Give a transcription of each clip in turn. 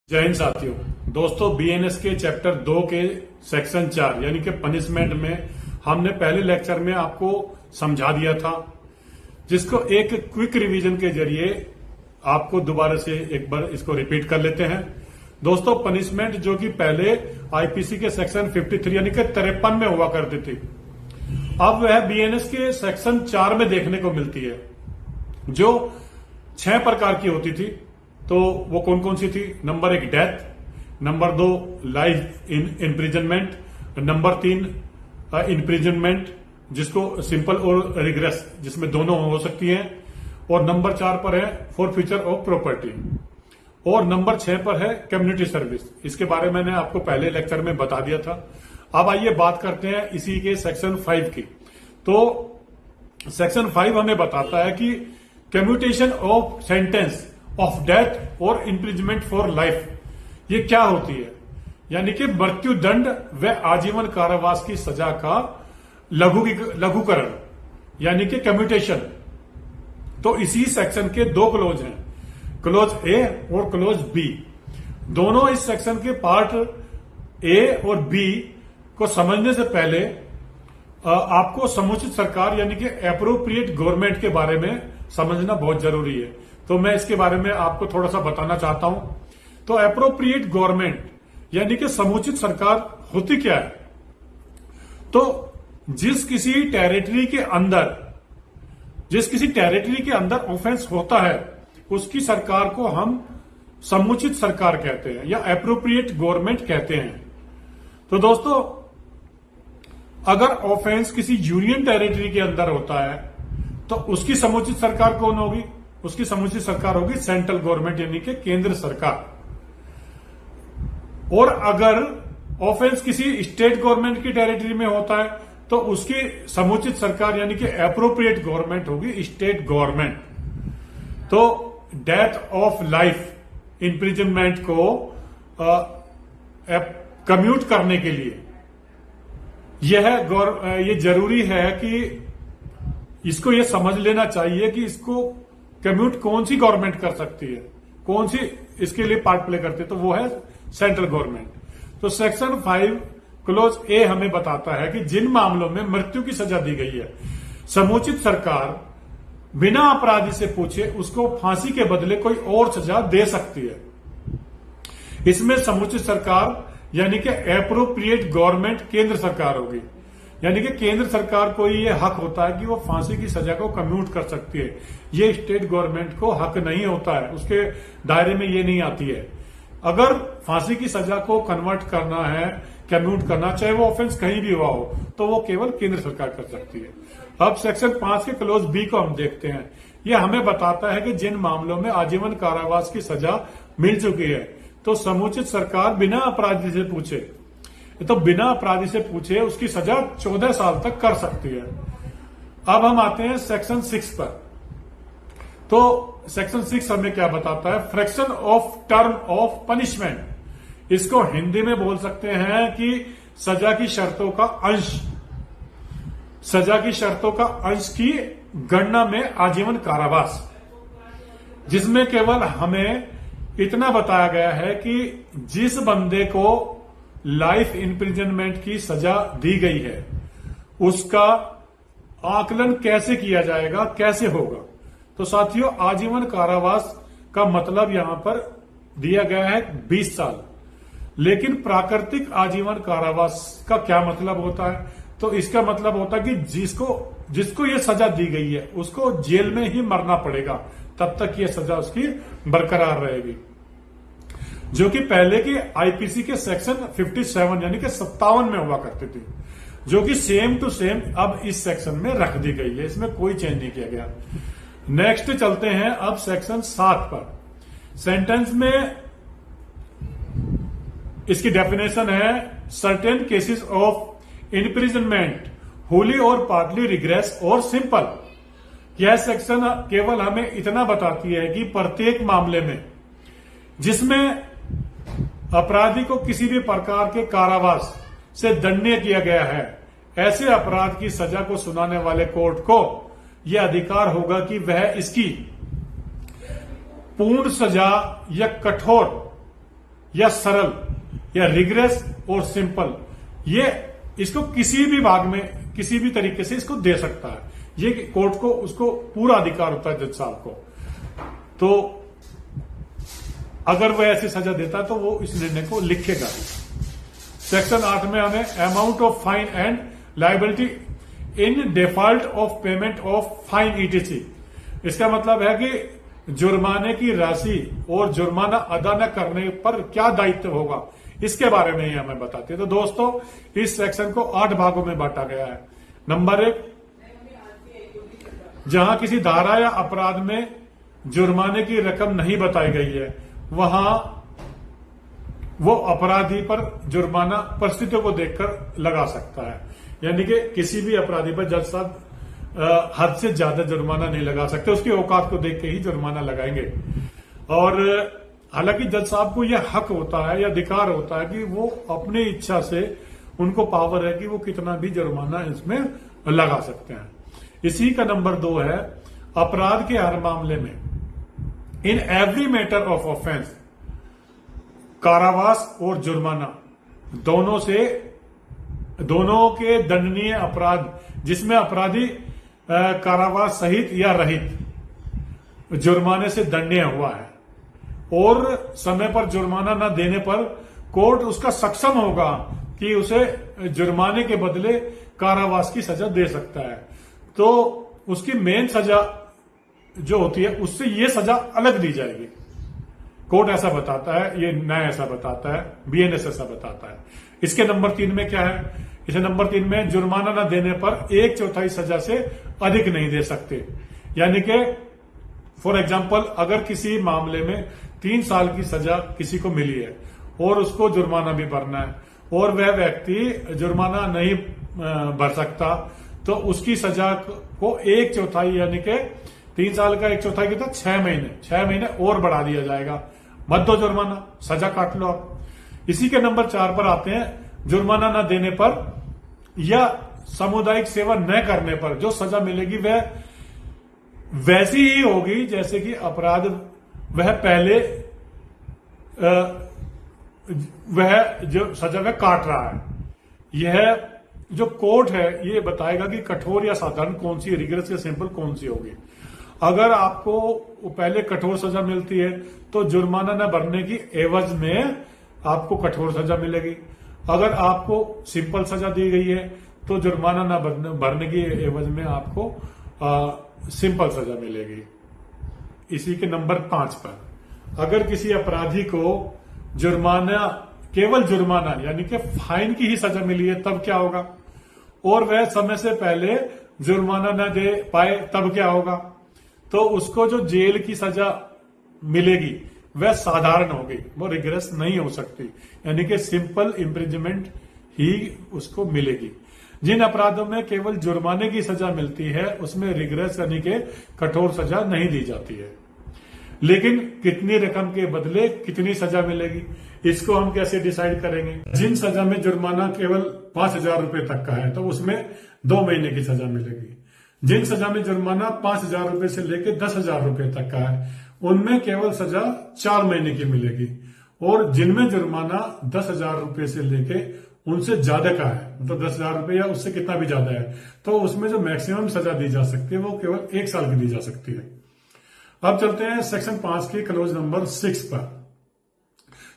जय हिंद साथियों। दोस्तों, बीएनएस के चैप्टर 2 के सेक्शन 4 यानी कि पनिशमेंट में हमने पहले लेक्चर में आपको समझा दिया था, जिसको एक क्विक रिवीजन के जरिए आपको दोबारा से एक बार इसको रिपीट कर लेते हैं। दोस्तों, पनिशमेंट जो कि पहले आईपीसी के सेक्शन 53 यानी कि 53 में हुआ करती थी, अब वह बीएनएस के सेक्शन 4 में देखने को मिलती है, जो 6 प्रकार की होती थी। तो वो कौन कौन सी थी? Number 1 death, number 2 life imprisonment, number 3 imprisonment जिसको सिंपल और रिग्रेस जिसमें दोनों हो सकती हैं, और नंबर 4 पर है फॉरफीचर ऑफ प्रॉपर्टी, और नंबर 6 पर है कम्युनिटी सर्विस। इसके बारे में मैंने आपको पहले लेक्चर में बता दिया था। अब आइए बात करते हैं इसी के सेक्शन 5 की। तो सेक्शन 5 हमें बताता है कि commutation of sentence of death और इम्प्रिजमेंट फॉर लाइफ ये क्या होती है, यानी कि मृत्यु दंड व आजीवन कारावास की सजा का लघुकरण यानी कि कम्यूटेशन। तो इसी सेक्शन के 2 क्लोज हैं, क्लोज ए और क्लोज बी। दोनों इस सेक्शन के पार्ट ए और बी को समझने से पहले आपको समुचित सरकार यानी कि एप्रोप्रिएट गवर्नमेंट के बारे में समझना बहुत जरूरी है। तो मैं इसके बारे में आपको थोड़ा सा बताना चाहता हूं। तो एप्रोप्रिएट गवर्नमेंट यानी कि समुचित सरकार होती क्या है? तो जिस किसी टेरिटरी के अंदर ऑफेंस होता है उसकी सरकार को हम समुचित सरकार कहते हैं या एप्रोप्रिएट गवर्नमेंट कहते हैं। तो दोस्तों, अगर ऑफेंस किसी यूनियन टेरिटरी के अंदर होता है तो उसकी समुचित सरकार कौन होगी? उसकी समुचित सरकार होगी सेंट्रल गवर्नमेंट यानी कि केंद्र सरकार। और अगर ऑफेंस किसी स्टेट गवर्नमेंट की टेरिटरी में होता है तो उसकी समुचित सरकार यानी कि एप्रोप्रिएट गवर्नमेंट होगी स्टेट गवर्नमेंट। तो डेथ ऑफ लाइफ इम्प्रिजनमेंट को कम्यूट करने के लिए ये जरूरी है कि इसको ये समझ लेना चाहिए कि इसको कम्यूट कौन सी गवर्नमेंट कर सकती है, कौन सी इसके लिए पार्ट प्ले करती है, तो वो है सेंट्रल गवर्नमेंट। तो सेक्शन 5 क्लोज ए हमें बताता है कि जिन मामलों में मृत्यु की सजा दी गई है, समुचित सरकार बिना अपराधी से पूछे उसको फांसी के बदले कोई और सजा दे सकती है। इसमें समुचित सरकार यानी कि एप्रोप्रिएट गवर्नमेंट केंद्र सरकार होगी, यानी कि केंद्र सरकार को ये हक होता है कि वो फांसी की सजा को कम्यूट कर सकती है। ये स्टेट गवर्नमेंट को हक नहीं होता है, उसके दायरे में ये नहीं आती है। अगर फांसी की सजा को कन्वर्ट करना है, कम्यूट करना, चाहे वो ऑफेंस कहीं भी हुआ हो, तो वो केवल केंद्र सरकार कर सकती है। अब सेक्शन 5 के क्लोज बी को हम देखते हैं। यह हमें बताता है कि जिन मामलों में आजीवन कारावास की सजा मिल चुकी है तो समुचित सरकार बिना अपराधी से पूछे, तो बिना अपराधी से पूछे उसकी सजा 14 साल तक कर सकती है। अब हम आते हैं सेक्शन 6 पर। तो सेक्शन 6 हमें क्या बताता है? Fraction of term of punishment. इसको हिंदी में बोल सकते हैं कि सजा की शर्तों का अंश। सजा की शर्तों का अंश की गणना में आजीवन कारावास, जिसमें केवल हमें इतना बताया गया है कि जिस बंदे को लाइफ इम्प्रिजनमेंट की सजा दी गई है उसका आकलन कैसे किया जाएगा, कैसे होगा? तो साथियों, आजीवन कारावास का मतलब यहां पर दिया गया है 20 साल, लेकिन प्राकृतिक आजीवन कारावास का क्या मतलब होता है? तो इसका मतलब होता है कि जिसको ये सजा दी गई है उसको जेल में ही मरना पड़ेगा, तब तक ये सजा उसकी बरकरार रहेगी, जो कि पहले के आईपीसी के सेक्शन 57 यानी कि 57 में हुआ करती थी, जो कि सेम टू सेम अब इस सेक्शन में रख दी गई है। इसमें कोई चेंज नहीं किया गया। नेक्स्ट चलते हैं अब सेक्शन 7 पर। सेंटेंस में इसकी डेफिनेशन है certain cases of imprisonment Holi और पार्टली रिग्रेस और सिंपल। यह सेक्शन केवल हमें इतना बताती है कि प्रत्येक मामले में जिसमें अपराधी को किसी भी प्रकार के कारावास से दंडनीय किया गया है, ऐसे अपराध की सजा को सुनाने वाले कोर्ट को यह अधिकार होगा कि वह इसकी पूर्ण सजा या कठोर या सरल या रिग्रेस और सिंपल, ये इसको किसी भी भाग में किसी भी तरीके से इसको दे सकता है। ये कोर्ट को उसको पूरा अधिकार होता है जज साहब को। तो अगर वह ऐसी सजा देता है तो वो इस निर्णय को लिखेगा। सेक्शन 8 में हमें amount of fine and liability in default of payment of fine etc. इसका मतलब है कि जुर्माने की राशि और जुर्माना अदा न करने पर क्या दायित्व होगा, इसके बारे में ही हमें बताते हैं। तो दोस्तों, इस सेक्शन को 8 भागों में बांटा गया है। नंबर 1, जहां किसी धारा या अपराध में जुर्माने की रकम नहीं बताई गई है, वहां वो अपराधी पर जुर्माना परिस्थितियों को देखकर लगा सकता है। यानी कि किसी भी अपराधी पर जज साहब हद से ज्यादा जुर्माना नहीं लगा सकते, उसकी औकात को देख के ही जुर्माना लगाएंगे। और हालांकि जज साहब को यह हक होता है या अधिकार होता है कि वो अपनी इच्छा से, उनको पावर है कि वो कितना भी जुर्माना इसमें लगा सकते हैं। इसी का नंबर 2 है, अपराध के हर मामले में in every matter of offence कारावास और जुर्माना दोनों के दंडनीय अपराध जिसमें अपराधी कारावास सहित या रहित जुर्माने से दंडनीय हुआ है और समय पर जुर्माना न देने पर कोर्ट उसका सक्षम होगा कि उसे जुर्माने के बदले कारावास की सजा दे सकता है। तो उसकी मेन सजा जो होती है उससे ये सजा अलग दी जाएगी। कोर्ट ऐसा बताता है, ये न्याय ऐसा बताता है, बीएनएस ऐसा बताता है। इसके नंबर 3 में क्या है? इसे नंबर 3 में जुर्माना न देने पर 1/4 सजा से अधिक नहीं दे सकते। यानी कि फॉर एग्जाम्पल, अगर किसी मामले में 3 साल की सजा किसी को मिली है और उसको जुर्माना भी भरना है और वह व्यक्ति जुर्माना नहीं भर सकता, तो उसकी सजा को 1/4 यानी कि 3 साल का 1/4 कितना, 6 महीने और बढ़ा दिया जाएगा। मत दो जुर्माना, सजा काट लो आप। इसी के नंबर 4 पर आते हैं, जुर्माना न देने पर या सामुदायिक सेवा न करने पर जो सजा मिलेगी वह वैसी ही होगी जैसे कि अपराध वह पहले वह जो सजा वह काट रहा है। यह जो कोर्ट है ये बताएगा कि कठोर या साधारण कौन सी, रिगरस या सिंपल कौन सी होगी। अगर आपको पहले कठोर सजा मिलती है तो जुर्माना न भरने की एवज में आपको कठोर सजा मिलेगी। अगर आपको सिंपल सजा दी गई है तो जुर्माना न भरने की एवज में आपको सिंपल सजा मिलेगी। इसी के नंबर 5 पर, अगर किसी अपराधी को जुर्माना, केवल जुर्माना यानी कि फाइन की ही सजा मिली है तब क्या होगा, और वह समय से पहले जुर्माना न दे पाए तब क्या होगा, तो उसको जो जेल की सजा मिलेगी वह साधारण होगी, वो रिग्रेस नहीं हो सकती, यानी कि सिंपल इम्प्रिजमेंट ही उसको मिलेगी। जिन अपराधों में केवल जुर्माने की सजा मिलती है उसमें रिग्रेस यानी कि कठोर सजा नहीं दी जाती है। लेकिन कितनी रकम के बदले कितनी सजा मिलेगी, इसको हम कैसे डिसाइड करेंगे? जिन सजा में जुर्माना केवल 5,000 रुपए तक का है तो उसमें 2 महीने की सजा मिलेगी। जिन सजा में जुर्माना 5,000 रुपए से लेकर 10,000 रुपए तक का है उनमें केवल सजा 4 महीने की मिलेगी। और जिनमें जुर्माना 10,000 रुपए से लेके उनसे ज्यादा का है, मतलब 10,000 रुपए या उससे कितना भी ज्यादा है, तो उसमें जो मैक्सिमम सजा दी जा सकती है वो केवल 1 साल की दी जा सकती है। अब चलते हैं सेक्शन 5 के क्लोज नंबर 6 पर।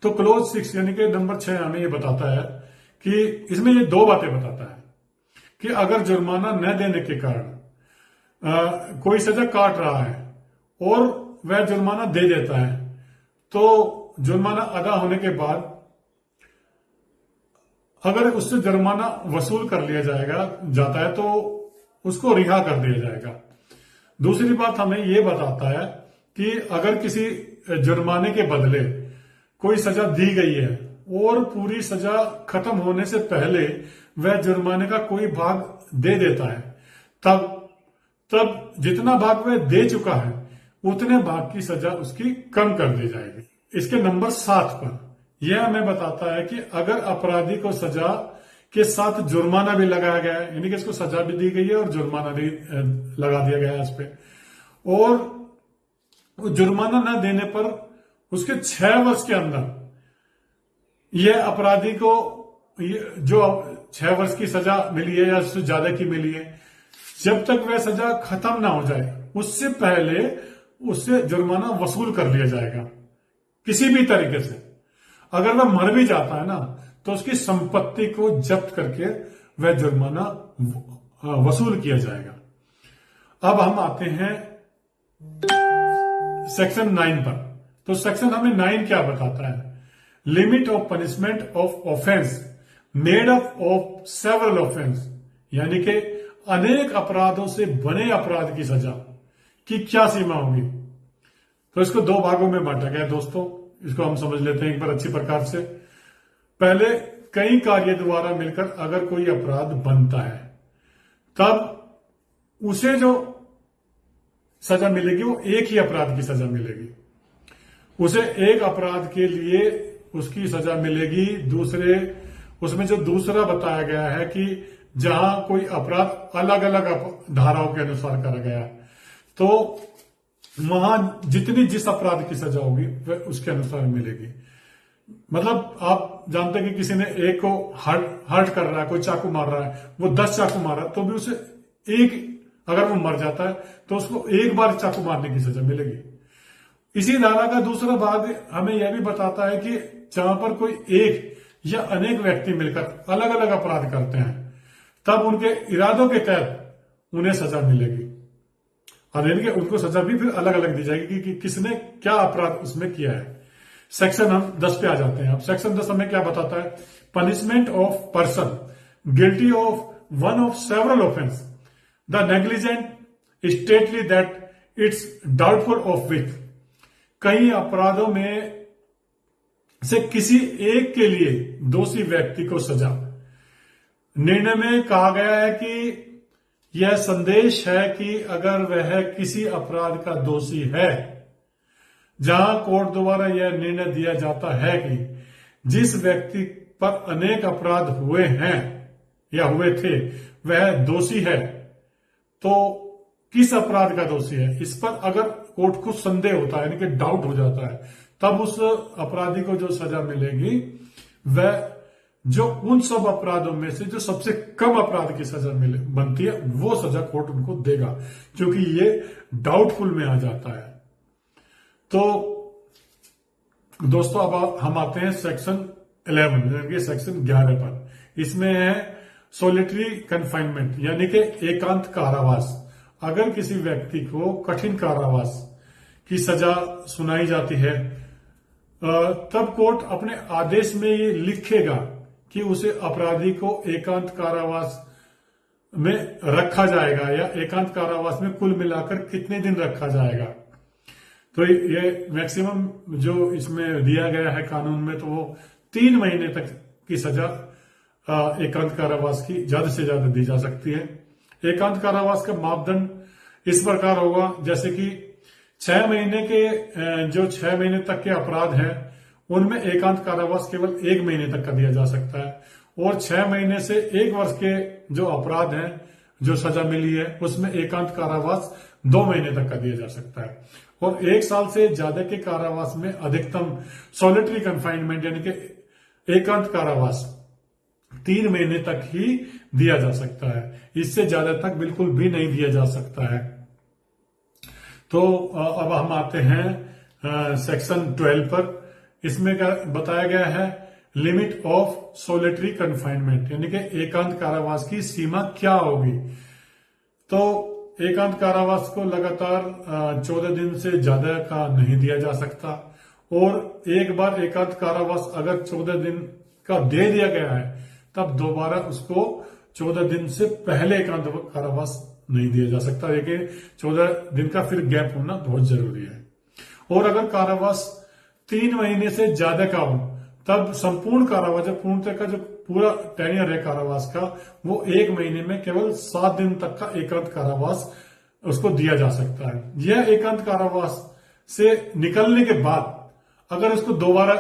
तो क्लोज 6 यानी कि नंबर 6 हमें ये बताता है कि इसमें ये 2 बातें बताता है कि अगर जुर्माना न देने के कारण कोई सजा काट रहा है और वह जुर्माना दे देता है, तो जुर्माना अदा होने के बाद अगर उससे जुर्माना वसूल कर लिया जाता है तो उसको रिहा कर दिया जाएगा। दूसरी बात हमें यह बताता है कि अगर किसी जुर्माने के बदले कोई सजा दी गई है और पूरी सजा खत्म होने से पहले वह जुर्माने का कोई भाग दे देता है, तब जितना भाग वह दे चुका है उतने भाग की सजा उसकी कम कर दी जाएगी। इसके नंबर 7 पर यह हमें बताता है कि अगर अपराधी को सजा के साथ जुर्माना भी लगाया गया है, यानी कि इसको सजा भी दी गई है और जुर्माना भी लगा दिया गया है इस पे, और जुर्माना न देने पर उसके 6 वर्ष के अंदर यह अपराधी को जो 6 वर्ष की सजा मिली है या उससे ज्यादा की मिली है, जब तक वह सजा खत्म ना हो जाए उससे पहले उससे जुर्माना वसूल कर लिया जाएगा किसी भी तरीके से। अगर वह मर भी जाता है ना तो उसकी संपत्ति को जब्त करके वह जुर्माना वसूल किया जाएगा। अब हम आते हैं सेक्शन 9 पर। तो सेक्शन हमें 9 क्या बताता है? Limit of punishment of offence made up of several offence, यानी कि अनेक अपराधों से बने अपराध की सजा की क्या सीमा होगी। तो इसको 2 भागों में बांटा गया दोस्तों, इसको हम समझ लेते हैं एक बार अच्छी प्रकार से। पहले, कई कार्य द्वारा मिलकर अगर कोई अपराध बनता है तब उसे जो सजा मिलेगी वो एक ही अपराध की सजा मिलेगी। उसे एक अपराध के लिए उसकी सजा मिलेगी। दूसरे, उसमें जो दूसरा बताया गया है कि जहां कोई अपराध अलग अलग धाराओं के अनुसार करा गया है तो वहां जिस अपराध की सजा होगी वह उसके अनुसार मिलेगी। मतलब आप जानते हैं कि किसी ने एक को हर्ट कर रहा है, कोई चाकू मार रहा है, वो 10 चाकू मार रहा है तो भी उसे एक, अगर वो मर जाता है तो उसको एक बार चाकू मारने की सजा मिलेगी। इसी धारा का दूसरा भाग हमें यह भी बताता है कि जहां पर कोई एक या अनेक व्यक्ति मिलकर अलग अलग अपराध करते हैं तब उनके इरादों के तहत उन्हें सजा मिलेगी। और यानी कि उनको सजा भी फिर अलग अलग दी जाएगी कि किसने क्या अपराध उसमें किया है। सेक्शन हम 10 पे आ जाते हैं। अब सेक्शन 10 हमें क्या बताता है? Punishment of person guilty of one of several offence the negligent stately that it's doubtful of which. कई अपराधों में से किसी एक के लिए दोषी व्यक्ति को सजा। निर्णय में कहा गया है कि यह संदेश है कि अगर वह किसी अपराध का दोषी है, जहां कोर्ट द्वारा यह निर्णय दिया जाता है कि जिस व्यक्ति पर अनेक अपराध हुए हैं या हुए थे वह दोषी है, तो किस अपराध का दोषी है इस पर अगर कोर्ट को संदेह होता है, यानी कि डाउट हो जाता है, तब उस अपराधी को जो सजा मिलेगी वह जो उन सब अपराधों में से जो सबसे कम अपराध की सजा बनती है वो सजा कोर्ट उनको देगा, क्योंकि ये डाउटफुल में आ जाता है। तो दोस्तों अब हम आते हैं सेक्शन 11, सेक्शन 11 पर। इसमें है सोलिटरी कन्फाइनमेंट, यानी कि एकांत कारावास। अगर किसी व्यक्ति को कठिन कारावास की सजा सुनाई जाती है तब कोर्ट अपने आदेश में ये लिखेगा कि उसे अपराधी को एकांत कारावास में रखा जाएगा या एकांत कारावास में कुल मिलाकर कितने दिन रखा जाएगा। तो ये मैक्सिमम जो इसमें दिया गया है कानून में, तो वो 3 महीने तक की सजा एकांत कारावास की ज्यादा से ज्यादा दी जा सकती है। एकांत कारावास का मापदंड इस प्रकार होगा जैसे कि 6 महीने के जो 6 महीने तक के अपराध हैं उनमें एकांत कारावास केवल 1 महीने तक का दिया जा सकता है, और 6 महीने से 1 वर्ष के जो अपराध हैं जो सजा मिली है उसमें एकांत कारावास 2 महीने तक का दिया जा सकता है, और 1 साल से ज्यादा के कारावास में अधिकतम सॉलिटरी कन्फाइनमेंट यानी कि एकांत कारावास 3 महीने तक ही दिया जा सकता है। इससे ज्यादा तक बिल्कुल भी नहीं दिया जा सकता है। तो अब हम आते हैं सेक्शन 12 पर। इसमें क्या बताया गया है? लिमिट ऑफ सोलिटरी कन्फाइनमेंट, यानी कि एकांत कारावास की सीमा क्या होगी। तो एकांत कारावास को लगातार 14 दिन से ज्यादा का नहीं दिया जा सकता, और एक बार एकांत कारावास अगर 14 दिन का दे दिया गया है तब दोबारा उसको 14 दिन से पहले एकांत कारावास नहीं दिया जा सकता, लेकिन 14 दिन का फिर गैप होना बहुत जरूरी है। और अगर कारावास 3 महीने से ज्यादा का हो तब संपूर्ण कारावास, जो पूर्णतः का जो पूरा टेन्योर है कारावास का, वो 1 महीने में केवल 7 दिन तक का एकांत कारावास उसको दिया जा सकता है। यह एकांत कारावास से निकलने के बाद अगर इसको दोबारा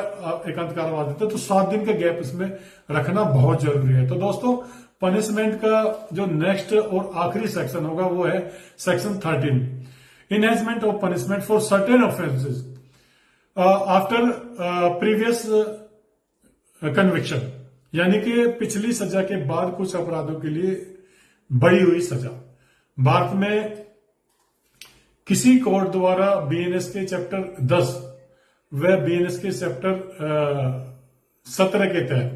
एकांत कारावास देते तो 7 दिन का गैप इसमें रखना बहुत जरूरी है। तो दोस्तों पनिशमेंट का जो नेक्स्ट और आखिरी सेक्शन होगा वो है section 13, enhancement of punishment for certain offences after previous conviction, यानी कि पिछली सजा के बाद कुछ अपराधों के लिए बढ़ी हुई सजा। भारत में किसी कोर्ट द्वारा बीएनएस के चैप्टर 10 व बीएनएस के चैप्टर 17 के तहत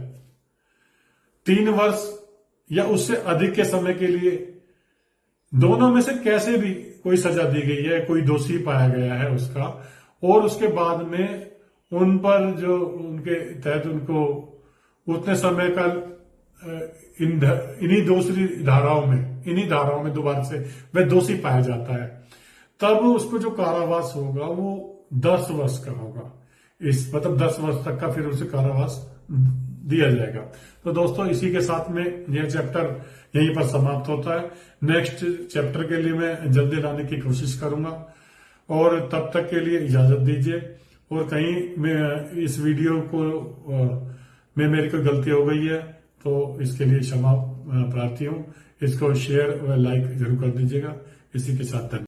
3 वर्ष या उससे अधिक के समय के लिए दोनों में से कैसे भी कोई सजा दी गई है, कोई दोषी पाया गया है उसका, और उसके बाद में उन पर जो उनके तहत उनको उतने समय का इन्हीं धाराओं में दोबारा से वह दोषी पाया जाता है, तब उसको जो कारावास होगा वो 10 वर्ष का होगा। इस मतलब 10 वर्ष तक का फिर उसे कारावास दिया जाएगा। तो दोस्तों इसी के साथ में यह चैप्टर यहीं पर समाप्त होता है। नेक्स्ट चैप्टर के लिए मैं जल्दी लाने की कोशिश करूंगा, और तब तक के लिए इजाजत दीजिए। और कहीं मैं इस वीडियो को में मेरी कोई गलती हो गई है तो इसके लिए क्षमा प्रार्थी हूं। इसको शेयर व लाइक जरूर कर दीजिएगा। इसी के साथ धन्यवाद।